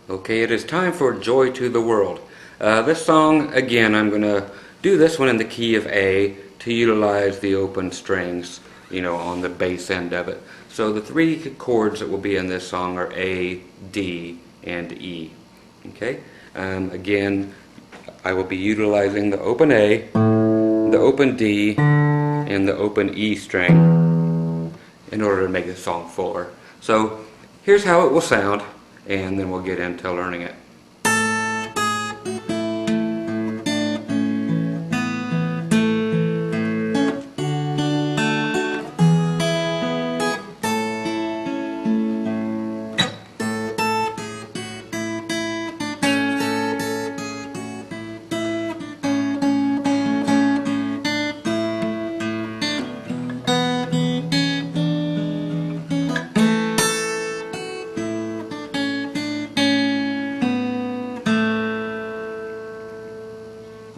Okay, it is time for Joy to the World. This song, again, I'm going to do this one in the key of A to utilize the open strings, on the bass end of it. So the three chords that will be in this song are A, D, and E. Okay, again, I will be utilizing the open A, the open D, and the open E string in order to make the song fuller. So here's how it will sound, and then we'll get into learning it.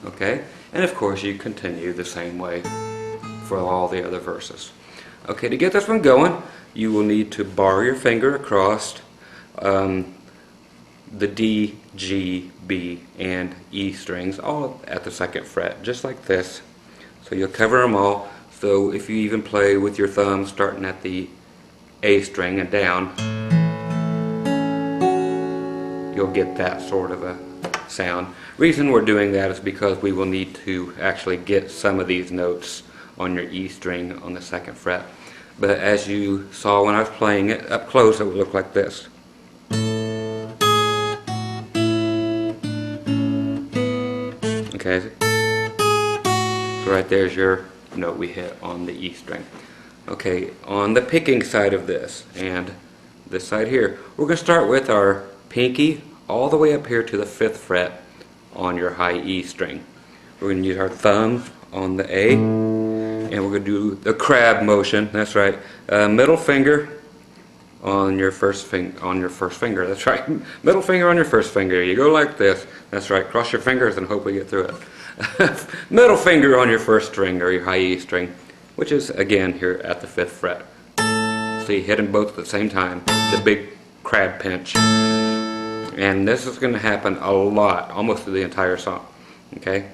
Okay, and of course you continue the same way for all the other verses. Okay, to get this one going, you will need to bar your finger across the D, G, B, and E strings, all at the second fret, just like this. So you'll cover them all. So if you even play with your thumb starting at the A string and down, you'll get that sort of a sound. Reason we're doing that is because we will need to actually get some of these notes on your E string on the second fret. But as you saw when I was playing it up close, it would look like this. Okay, so right there's your note we hit on the E string. Okay, on the picking side of this and this side here, we're going to start with our pinky all the way up here to the 5th fret on your high E string. We're going to use our thumb on the A, and we're going to do the crab motion. That's right. Middle finger on your first finger. That's right. Middle finger on your first finger. You go like this. That's right. Cross your fingers and hope we get through it. Middle finger on your first string or your high E string, which is again here at the 5th fret. So you hit them both at the same time. The big crab pinch. And this is going to happen a lot, almost through the entire song. Okay?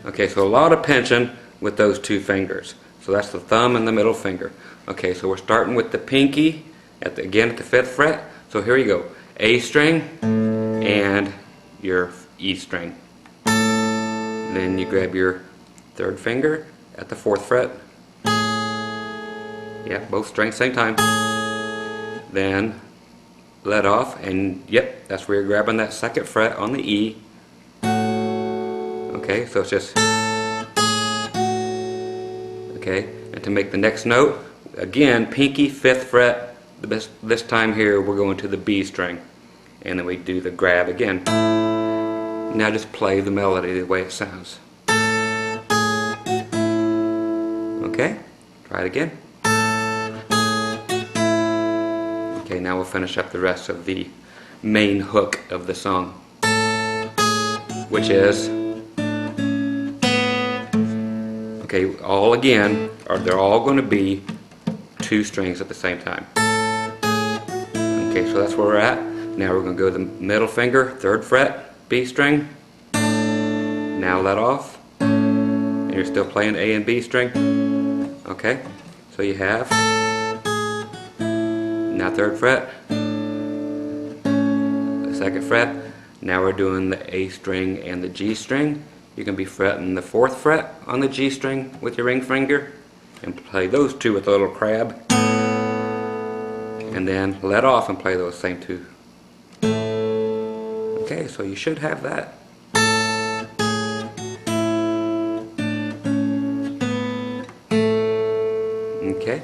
Okay, so a lot of pinching with those two fingers. So that's the thumb and the middle finger. Okay, so we're starting with the pinky again at the 5th fret. So here you go. A string and your E string. Then you grab your 3rd finger at the 4th fret. Yeah, both strings same time. Then let off, and yep, that's where you're grabbing that 2nd fret on the E. Okay, so it's just okay. And to make the next note, again, pinky 5th fret. This time here we're going to the B string, and then we do the grab again. Now just play the melody the way it sounds. Okay, try it again. Okay, now we'll finish up the rest of the main hook of the song, which is, okay, all again, they're all going to be 2 strings at the same time. Okay, so that's where we're at. Now we're going to go to the middle finger, 3rd fret, B string. Now let off, and you're still playing A and B string. Okay, so you have now 3rd fret, the 2nd fret. Now we're doing the A string and the G string. You can be fretting the 4th fret on the G string with your ring finger and play those 2 with a little crab. And then let off and play those same 2. Okay, so you should have that. Okay.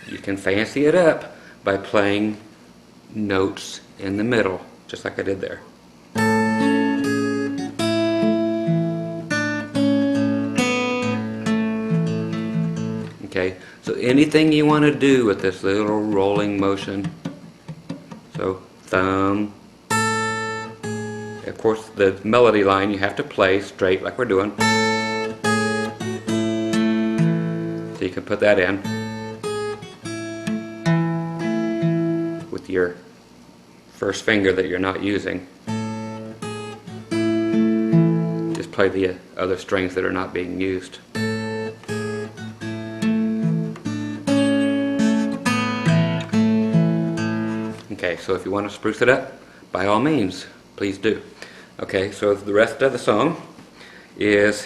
You can fancy it up by playing notes in the middle, just like I did there. Okay, so anything you want to do with this little rolling motion. So thumb, of course, the melody line you have to play straight like we're doing. So you can put that in with your first finger that you're not using. Just play the other strings that are not being used. Okay, so if you want to spruce it up, by all means, please do. Okay, so the rest of the song is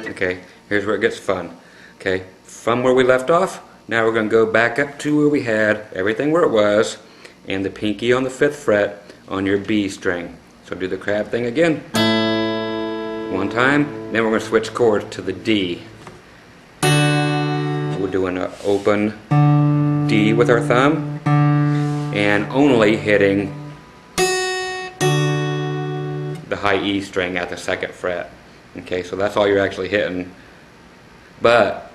okay, here's where it gets fun. Okay, from where we left off, now we're going to go back up to where we had everything where it was, and the pinky on the 5th fret on your B string. So do the crab thing again. One time, then we're going to switch chords to the D. We're doing an open D with our thumb, and only hitting the high E string at the 2nd fret. Okay, so that's all you're actually hitting, but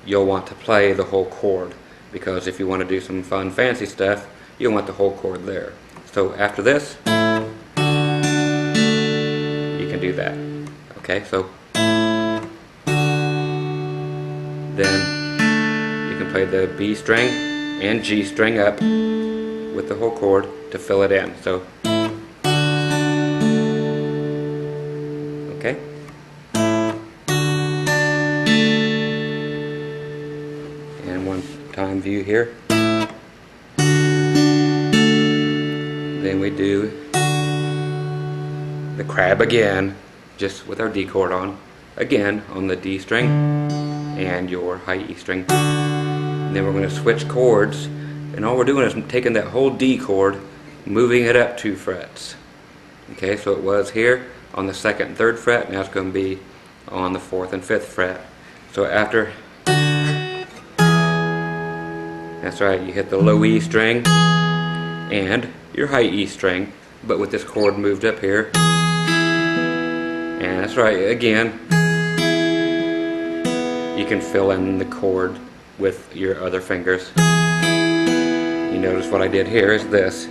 you'll want to play the whole chord, because if you want to do some fun fancy stuff, you want the whole chord there. So after this, you can do that. Okay, so then you can play the B string and G string up with the whole chord to fill it in. So okay. And one time view here. Then we do the crab again, just with our D chord on, again on the D string and your high E string. And then we're going to switch chords, and all we're doing is taking that whole D chord, moving it up 2 frets. Okay, so it was here on the 2nd and 3rd fret, now it's going to be on the 4th and 5th fret. So after, that's right, you hit the low E string and your high E string, but with this chord moved up here. And that's right, again, you can fill in the chord with your other fingers. You notice what I did here is this,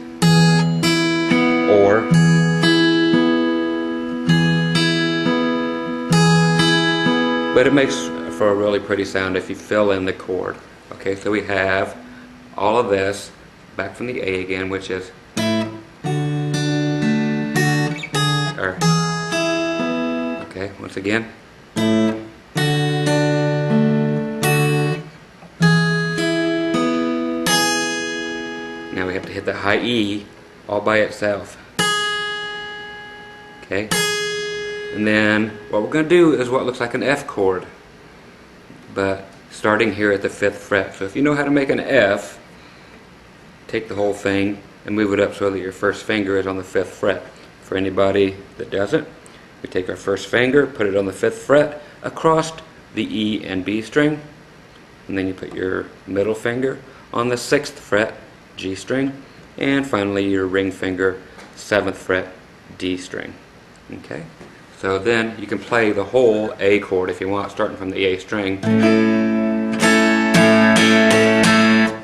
or, but it makes for a really pretty sound if you fill in the chord. Okay, so we have all of this back from the A again, which is okay, once again. Now we have to hit the high E all by itself. Okay? And then what we're going to do is what looks like an F chord, but starting here at the 5th fret. So if you know how to make an F, take the whole thing and move it up so that your first finger is on the 5th fret. For anybody that doesn't, we take our first finger, put it on the 5th fret across the E and B string, and then you put your middle finger on the 6th fret G string, and finally your ring finger 7th fret D string. Okay, so then you can play the whole A chord if you want, starting from the A string.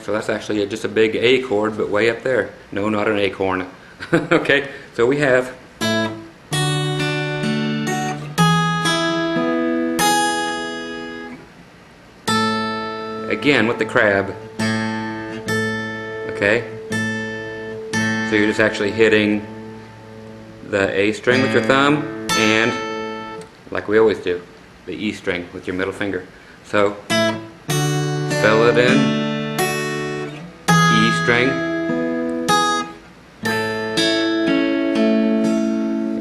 So that's actually just a big A chord, but way up there. No, not an acorn. Okay, so we have again with the crab. Okay, so you're just actually hitting the A string with your thumb and, like we always do, the E string with your middle finger. So fill it in, E string,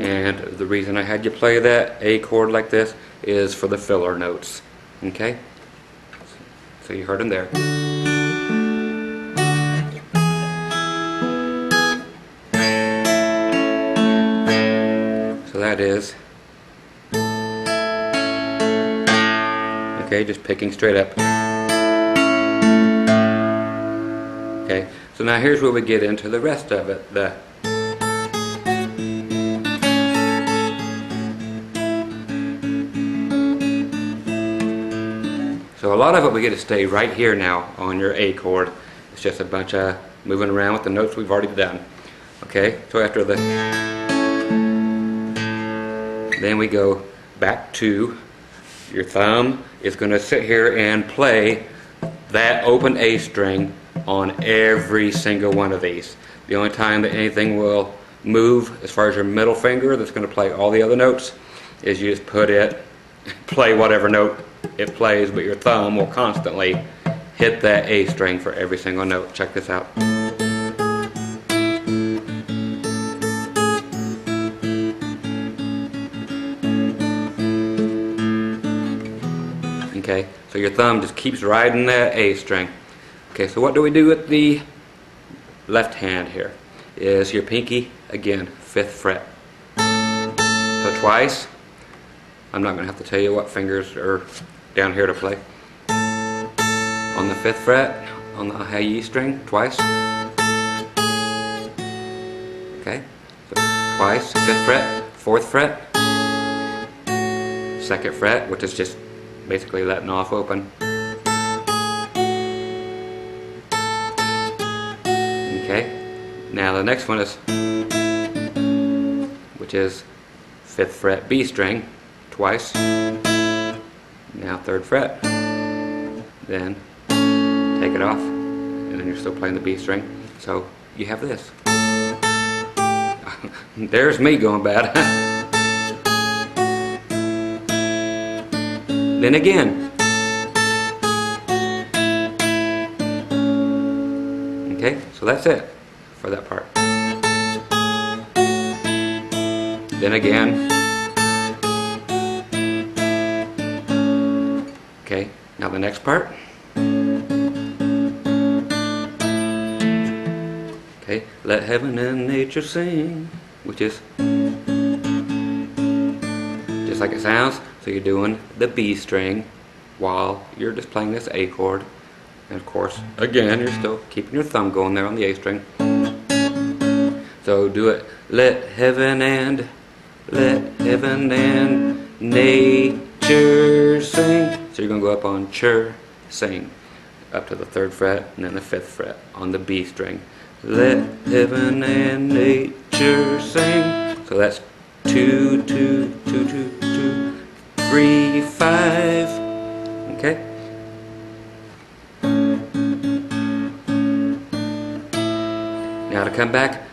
and the reason I had you play that A chord like this is for the filler notes. Okay, so you heard them there. So that is, okay, just picking straight up. Okay, so now here's where we get into the rest of it. So a lot of it we get to stay right here now on your A chord, It's just a bunch of moving around with the notes we've already done. Okay, so after the, then we go back to your thumb is going to sit here and play that open A string on every single one of these. The only time that anything will move as far as your middle finger that's going to play all the other notes is you just put it, play whatever note it plays, but your thumb will constantly hit that A string for every single note. Check this out. Okay, so your thumb just keeps riding that A string. Okay, so what do we do with the left hand here? Is your pinky, again, 5th fret. So twice. I'm not going to have to tell you what fingers are down here to play. On the 5th fret, on the high E string, twice. Okay, so twice, 5th fret, 4th fret, 2nd fret, which is just basically letting off open. Okay, now the next one is, which is 5th fret B string, twice. Now 3rd fret, then take it off, and then you're still playing the B string. So you have this. There's me going bad. Then again. Okay, so that's it for that part. Then again. Okay, now the next part. Okay, let heaven and nature sing, which is just like it sounds. So you're doing the B string while you're just playing this A chord. And of course, again, you're still keeping your thumb going there on the A string. So do it. Let heaven and nature sing. So you're going to go up on chur, sing, up to the 3rd fret and then the 5th fret on the B string. Let heaven and nature sing. So that's 2, 2, 2, 2, 2, 3, 5. Okay. Now to come back.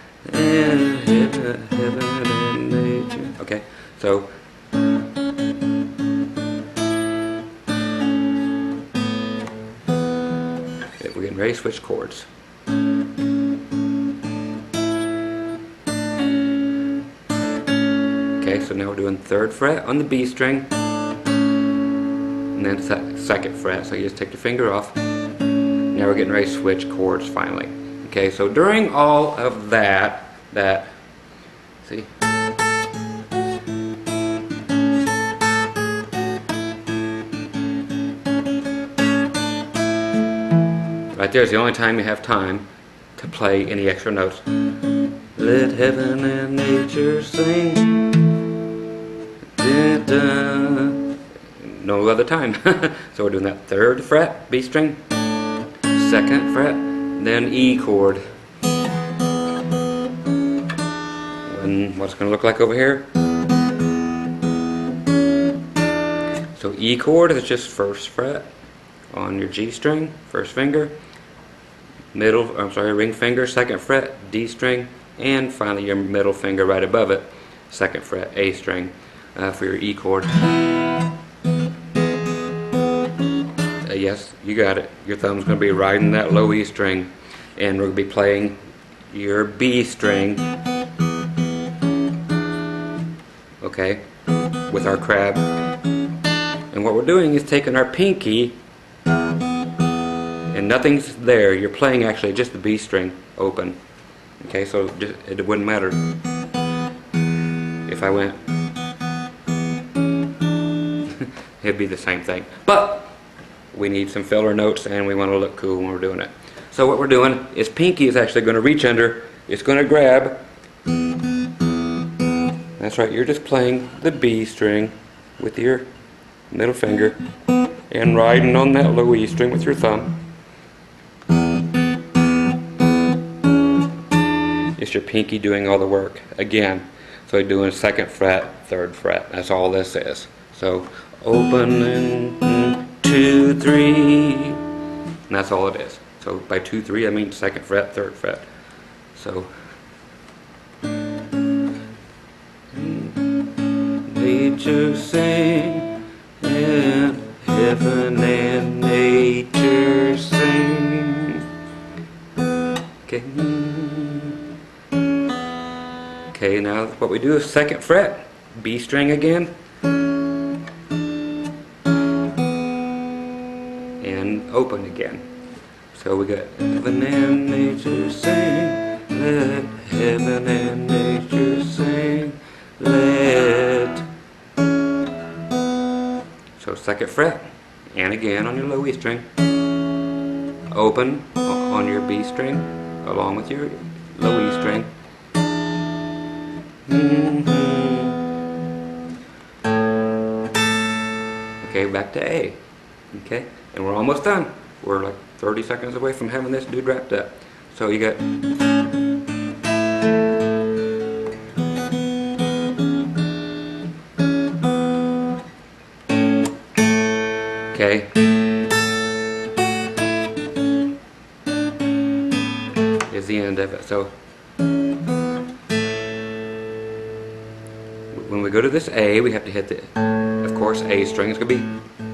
Okay, so we're getting ready to switch chords. Okay, so now we're doing 3rd fret on the B string, and then 2nd fret. So you just take the finger off. Now we're getting ready to switch chords finally. Okay, so during all of that, see, right there is the only time you have time to play any extra notes. Let heaven and nature sing. Da, da. No other time. So we're doing that 3rd fret, B string, 2nd fret, then E chord. And what's going to look like over here? So E chord is just 1st fret on your G string, 1st finger, ring finger, 2nd fret, D string, and finally your middle finger right above it, 2nd fret, A string, for your E chord. Yes, you got it. Your thumb's going to be riding that low E string, and we're going to be playing your B string, okay, with our crab. And what we're doing is taking our pinky, and nothing's there. You're playing actually just the B string open. Okay, so it wouldn't matter if I went. It'd be the same thing. But we need some filler notes, and we want to look cool when we're doing it. So what we're doing is pinky is actually going to reach under. It's going to grab. That's right. You're just playing the B string with your middle finger and riding on that low E string with your thumb. it's your pinky doing all the work again. So you're doing 2nd fret, 3rd fret. That's all this is. So open and 2, 3, and that's all it is. So by 2, 3, I mean 2nd fret, 3rd fret. So nature sing and heaven and nature sing. Okay. Okay, now what we do is 2nd fret, B string again, and open again. So we got heaven and nature sing, let heaven and nature sing, let. So 2nd fret, and again on your low E string, open on your B string along with your low E string. Okay, back to A. Okay, and we're almost done. We're like 30 seconds away from having this dude wrapped up. So you got okay. Is the end of it. So when we go to this A, we have to hit the, of course, A string is going to be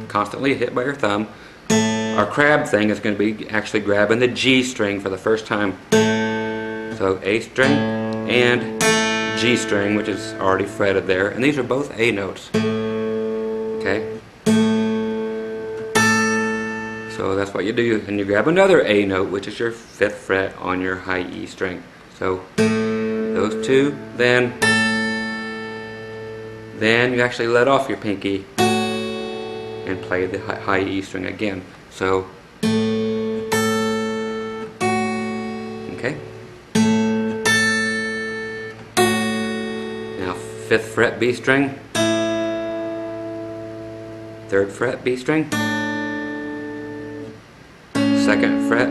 constantly hit by your thumb. Our crab thing is going to be actually grabbing the G string for the first time. So A string and G string, which is already fretted there, and these are both A notes. Okay? So that's what you do, and you grab another A note, which is your 5th fret on your high E string. So those two, then you actually let off your pinky and play the high E string again. So, okay. Now 5th fret B string, 3rd fret B string, 2nd fret,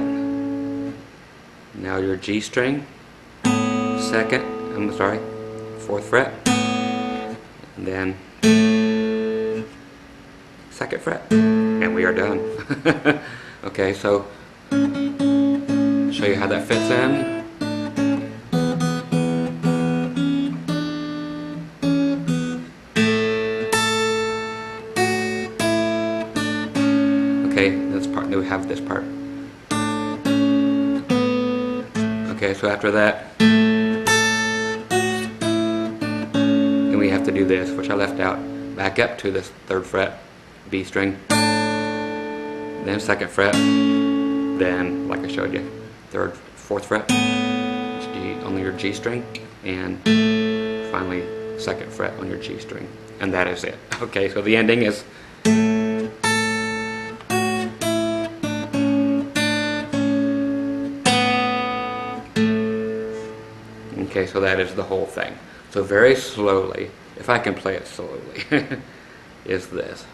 now your G string, 4th fret, and then 2nd fret, and we are done. Okay, so show you how that fits in. Okay, this part, we have this part. Okay, so after that, then we have to do this, which I left out. Back up to this 3rd fret, B string, then 2nd fret, then, like I showed you, 3rd, 4th fret, G on your G string, and finally 2nd fret on your G string. And that is it. Okay, so the ending is okay, so that is the whole thing. So very slowly, if I can play it slowly, is this.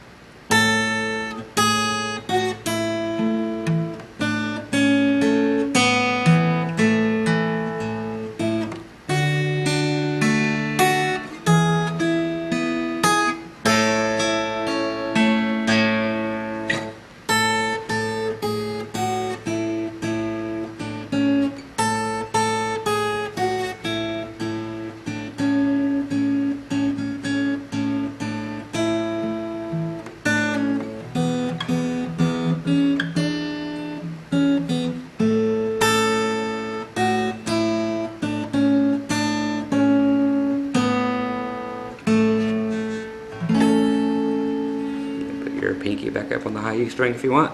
Your pinky back up on the high E string if you want.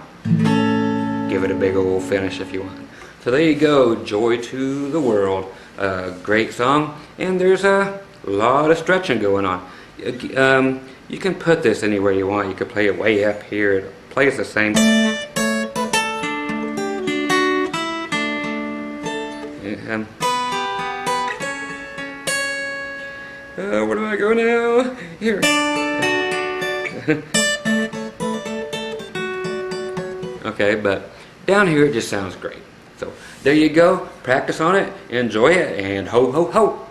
Give it a big old finish if you want. So there you go, Joy to the World. Great song, and there's a lot of stretching going on. You can put this anywhere you want. You can play it way up here. It plays the same. Where do I go now? Here. Okay, but down here it just sounds great. So there you go. Practice on it, enjoy it, and ho ho ho.